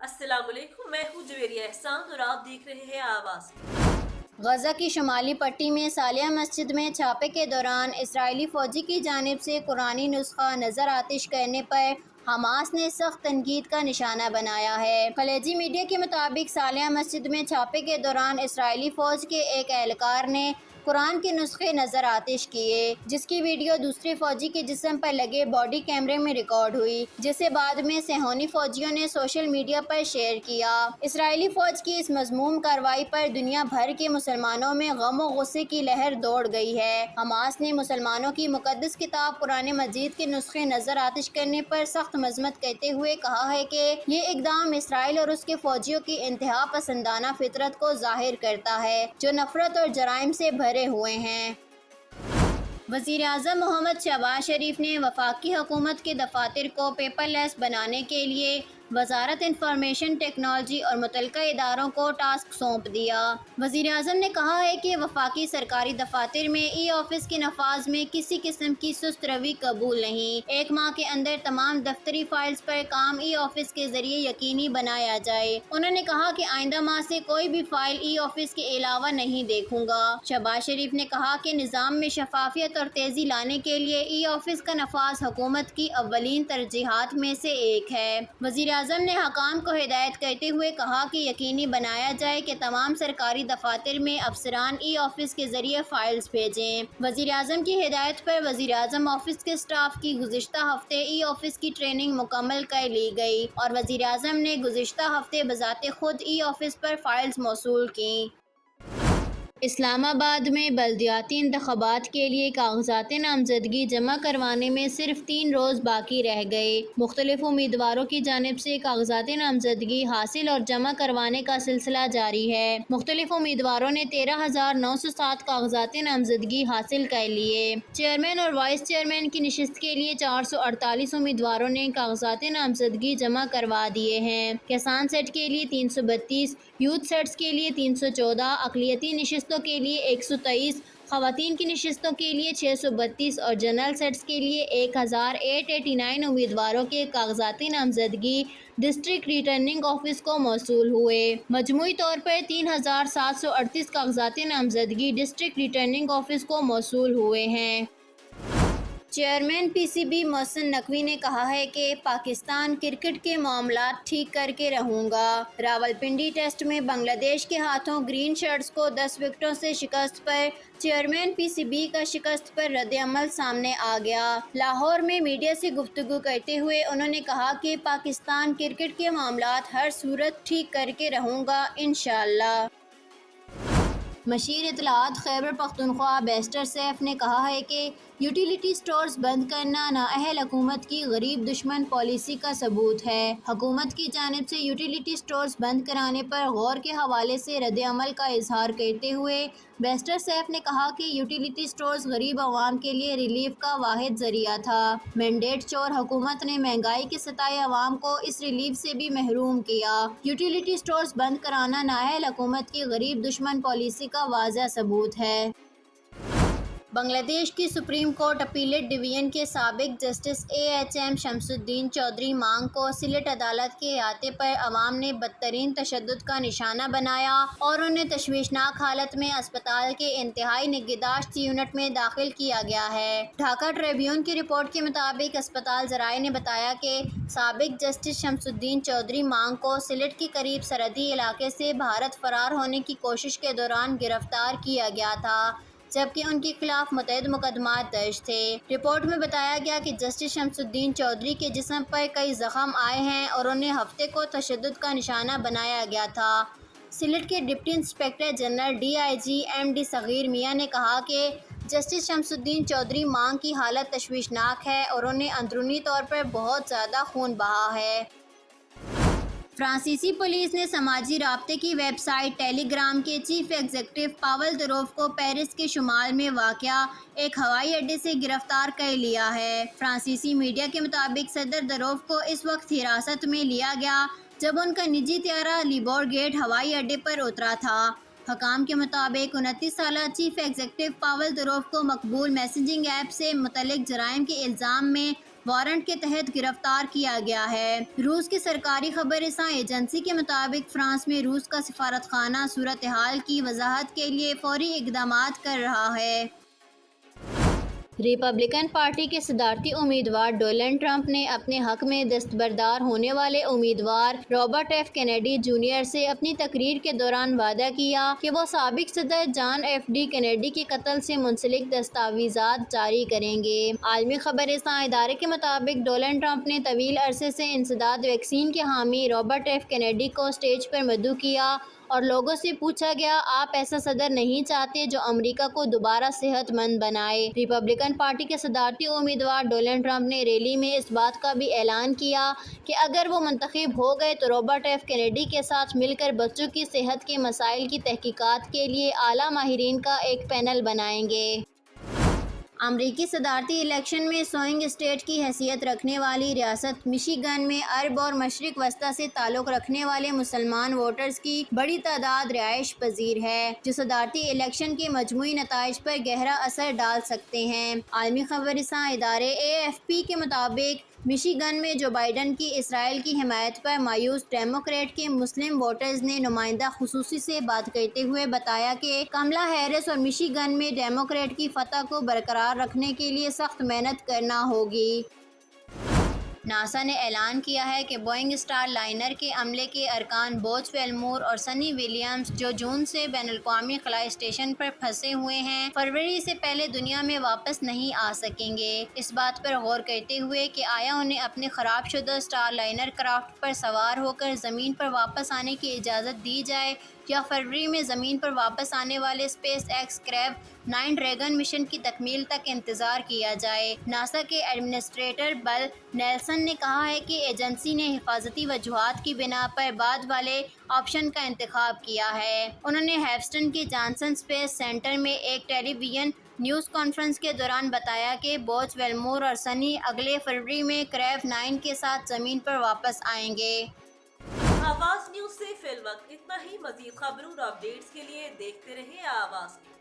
अस्सलाम वालेकुम, मैं हूँ जवेरिया एहसान और आप देख रहे हैं आवाज़। गजा की शुमाली पट्टी में सालिया मस्जिद में छापे के दौरान इसराइली फौजी की जानिब से कुरानी नुस्खा नजर आतिश करने पर हमास ने सख्त तनकीद का निशाना बनाया है। खलेजी मीडिया के मुताबिक सालिया मस्जिद में छापे के दौरान इसराइली फौज के एक एहलकार ने कुरान के नुस्खे नजर आतिश किए, जिसकी वीडियो दूसरे फौजी के जिस्म पर लगे बॉडी कैमरे में रिकॉर्ड हुई, जिसे बाद में सेहोनी फौजियों ने सोशल मीडिया पर शेयर किया। इसराइली फौज की इस मज़मूम कार्रवाई पर दुनिया भर के मुसलमानों में गम और गुस्से की लहर दौड़ गई है। हमास ने मुसलमानों की मुक़द्दस किताब कुरान मजीद के नुस्खे नजर आतिश करने पर सख्त मजम्मत करते हुए कहा है कि ये इक़दाम इसराइल और उसके फौजियों की इंतहा पसंदाना फितरत को ज़ाहिर करता है, जो नफरत और जराइम से भरे हुए हैं। वज़ीर-ए-आज़म मोहम्मद शहबाज शरीफ ने वफाकी हुकूमत के दफातर को पेपरलेस बनाने के लिए वज़ारत इंफॉर्मेशन टेक्नोलॉजी और मुतल्लिका इदारों को टास्क सौंप दिया। वज़ीर-ए-आज़म ने कहा है कि वफाकी सरकारी दफातर में ई ऑफिस के नफाज में किसी किस्म की सुस्त रवि कबूल नहीं। 1 माह के अंदर तमाम दफ्तरी फाइल्स पर काम ई ऑफिस के जरिए यकीनी बनाया जाए। उन्होंने कहा कि आइंदा माह से कोई भी फाइल ई ऑफिस के अलावा नहीं देखूंगा। शहबाज शरीफ ने कहा कि निज़ाम में शफाफियत और तेज़ी लाने के लिए ई ऑफिस का नफाज हुकूमत की अव्वलीन तरजीहात में से एक है। वज़ीर-ए-आज़म ने हकाम को हिदायत करते हुए कहा कि यकीनी बनाया जाए कि तमाम सरकारी दफातर में अफसरान ई ऑफिस के जरिए फाइल्स भेजें। वज़ीर-ए-आज़म की हिदायत पर वज़ीर-ए-आज़म ऑफिस के स्टाफ की गुज़िश्ता हफ्ते ई ऑफिस की ट्रेनिंग मुकम्मल कर ली गई और वज़ीर-ए-आज़म ने गुज़िश्ता हफ्ते बज़ाते खुद ई ऑफिस पर फाइल्स मौसूल की। इस्लामाबाद में बल्दियाती इंतख़ाबात के लिए कागज़ात नामज़दगी जमा करवाने में सिर्फ 3 रोज़ बाकी रह गए। मुख्तलिफ उम्मीदवारों की जानिब से कागज़ात नामज़दगी हासिल और जमा करवाने का सिलसिला जारी है। मुख्तलिफ उम्मीदवारों ने 13,907 कागज़ात नामज़दगी हासिल कर लिए। चेयरमैन और वाइस चेयरमैन की नशिस्त के लिए 448 उम्मीदवारों ने कागज़ात नामज़दगी जमा करवा दिए हैं। किसान सेट के लिए 332, यूथ सेट्स के लिए 314, अक़लियती नशिस्तों के लिए 123, ख़वातीन की नशिस्तों के लिए 632 और जनरल सेट्स के लिए 1889 उम्मीदवारों के कागज़ाती नामज़दगी डिस्ट्रिक्ट रिटर्निंग ऑफिस को मौसूल हुए। मजमूई तौर पर 3738 कागज़ाती नामज़दगी डिस्ट्रिक्ट रिटर्निंग ऑफिस को मौसूल हुए हैं। चेयरमैन पीसीबी मोहसिन नकवी ने कहा है कि पाकिस्तान क्रिकेट के मामलात ठीक करके रहूँगा। रावलपिंडी टेस्ट में बांग्लादेश के हाथों ग्रीन शर्ट्स को 10 विकेटों से शिकस्त पर चेयरमैन पीसीबी का शिकस्त पर रद्द-ए-अमल सामने आ गया। लाहौर में मीडिया से गुफ्तगू करते हुए उन्होंने कहा कि पाकिस्तान क्रिकेट के मामलात हर सूरत ठीक करके रहूँगा इंशाअल्लाह। मशीर इत्तलाआत खैबर पख्तूनख्वा बेस्टर सैफ ने कहा है कि यूटिलिटी स्टोर्स बंद करना नाअहल हुकूमत की गरीब दुश्मन पॉलिसी का सबूत है। हुकूमत की जानिब से यूटिलिटी स्टोर्स बंद कराने पर गौर के हवाले से रद्द-ए-अमल का इजहार करते हुए बेस्टर सैफ ने कहा कि यूटिलिटी स्टोर्स गरीब अवाम के लिए रिलीफ का वाहिद जरिया था। मैंडेट चोर हुकूमत ने महंगाई के सताए अवाम को इस रिलीफ से भी महरूम किया। यूटिलिटी स्टोर्स बंद कराना नाअहल हुकूमत की गरीब दुश्मन पॉलिसी का वाज़ह सबूत है। बांग्लादेश की सुप्रीम कोर्ट अपीलेट डिवीज़न के साबिक जस्टिस AHM शमसुद्दीन चौधरी मांग को सिलेट अदालत के अहाते पर अवाम ने बदतरीन तशद्दुद का निशाना बनाया और उन्हें तशवीशनाक हालत में अस्पताल के इंतहाई निगहदाश्त यूनिट में दाखिल किया गया है। ढाका ट्रिब्यून की रिपोर्ट के मुताबिक अस्पताल ज़राए ने बताया कि साबिक जस्टिस शमसुद्दीन चौधरी मांग को सिलेट के करीब सरहदी इलाके से भारत फरार होने की कोशिश के दौरान गिरफ्तार किया गया था, जबकि उनके खिलाफ मुतअद्दिद मुकदमात दर्ज थे। रिपोर्ट में बताया गया कि जस्टिस शमसुद्दीन चौधरी के जिस्म पर कई जख्म आए हैं और उन्हें हफ्ते को तशद्दुद का निशाना बनाया गया था। सिलेट के deputy inspector general DIG MD Sagir Mian ने कहा कि जस्टिस शमसुद्दीन चौधरी मांग की हालत तशवीशनाक है और उन्हें अंदरूनी तौर पर बहुत ज़्यादा खून बहा है। फ्रांसीसी पुलिस ने समाजी राब्ते की वेबसाइट टेलीग्राम के चीफ एग्जीक्यूटिव पावल दुरोव को पेरिस के शुमाल में वाक़या एक हवाई अड्डे से गिरफ्तार कर लिया है। फ्रांसीसी मीडिया के मुताबिक सदर दुरोव को इस वक्त हिरासत में लिया गया जब उनका निजी त्यारा लिबोर गेट हवाई अड्डे पर उतरा था। हकाम के मुताबिक 29 साला चीफ एग्जीक्यूटिव पावल दुरोव को मकबूल मैसेजिंग ऐप से मुतल्लिक जराइम के इल्ज़ाम में وارنٹ کے تحت گرفتار کیا گیا ہے۔ روس کی سرکاری خبر رساں ایجنسی کے مطابق فرانس میں روس کا سفارتخانہ صورتحال کی وضاحت کے لیے فوری اقدامات کر رہا ہے۔ ریپبلکن پارٹی کے صدارتی امیدوار ڈونلڈ ٹرمپ نے اپنے حق میں دستبردار ہونے والے امیدوار رابرٹ ایف کینیڈی جونیئر سے اپنی تقریر کے دوران وعدہ کیا کہ وہ سابق صدر جان ایف کینیڈی کے قتل سے منسلک دستاویزات جاری کریں گے۔ عالمی خبر رساں ادارے کے مطابق ڈونلڈ ٹرمپ نے طویل عرصے سے انسداد ویکسین کے حامی رابرٹ ایف کینیڈی کو اسٹیج پر مدعو کیا اور لوگوں سے پوچھا گیا، آپ ایسا صدر نہیں چاہتے جو امریکہ کو دوبارہ صحت مند بنائے؟ ریپبلکن پارٹی کے صدارتی امیدوار ڈونلڈ ٹرمپ نے ریلی میں اس بات کا بھی اعلان کیا کہ اگر وہ منتخب ہو گئے تو رابرٹ ایف کینیڈی کے ساتھ مل کر بچوں کی صحت کے مسائل کی تحقیقات کے لیے اعلیٰ ماہرین کا ایک پینل بنائیں گے۔ امریکی صدارتی الیکشن میں سوئنگ اسٹیٹ کی حیثیت رکھنے والی ریاست مشیگن میں عرب اور مشرق وسطیٰ سے تعلق رکھنے والے مسلمان ووٹرز کی بڑی تعداد رہائش پذیر ہے، جو صدارتی الیکشن کے مجموعی نتائج پر گہرا اثر ڈال سکتے ہیں۔ عالمی خبر رساں ادارے AFP کے مطابق مشیگن میں جو بائیڈن کی اسرائیل کی حمایت پر مایوس ڈیموکریٹ کے مسلم ووٹرز نے نمائندہ خصوصی سے بات کرتے ہوئے بتایا کہ کملا ہیرس اور مشیگن میں ڈیموکریٹ کی فتح کو برقرار رکھنے کے لیے سخت محنت کرنا ہوگی۔ ناسا نے اعلان کیا ہے کہ بوئنگ اسٹار لائنر کے عملے کے ارکان بوز ویلمور اور سنی ولیمز جو جون سے بین الاقوامی خلائی اسٹیشن پر پھنسے ہوئے ہیں، فروری سے پہلے دنیا میں واپس نہیں آ سکیں گے۔ اس بات پر غور کرتے ہوئے کہ آیا انہیں اپنے خراب شدہ اسٹار لائنر کرافٹ پر سوار ہو کر زمین پر واپس آنے کی اجازت دی جائے یا فروری میں زمین پر واپس آنے والے اسپیس ایکس کریو 9 ڈریگن مشن کی تکمیل تک انتظار کیا جائے، ناسا کے ایڈمنسٹریٹر بل نیلسن نے کہا ہے کہ ایجنسی نے حفاظتی وجوہات کی بنا پر بعد والے آپشن کا انتخاب کیا ہے۔ انہوں نے ہیوسٹن کے جانسن اسپیس سینٹر میں ایک ٹیلی ویژن نیوز کانفرنس کے دوران بتایا کہ بوز ویلمور اور سنی اگلے فروری میں کریو 9 کے ساتھ زمین پر واپس آئیں گے۔ آواز نیوز سے فی الوقت اتنا ہی۔ مزید خبروں اور اپڈیٹس کے لیے دیکھتے رہیں آواز نیوز۔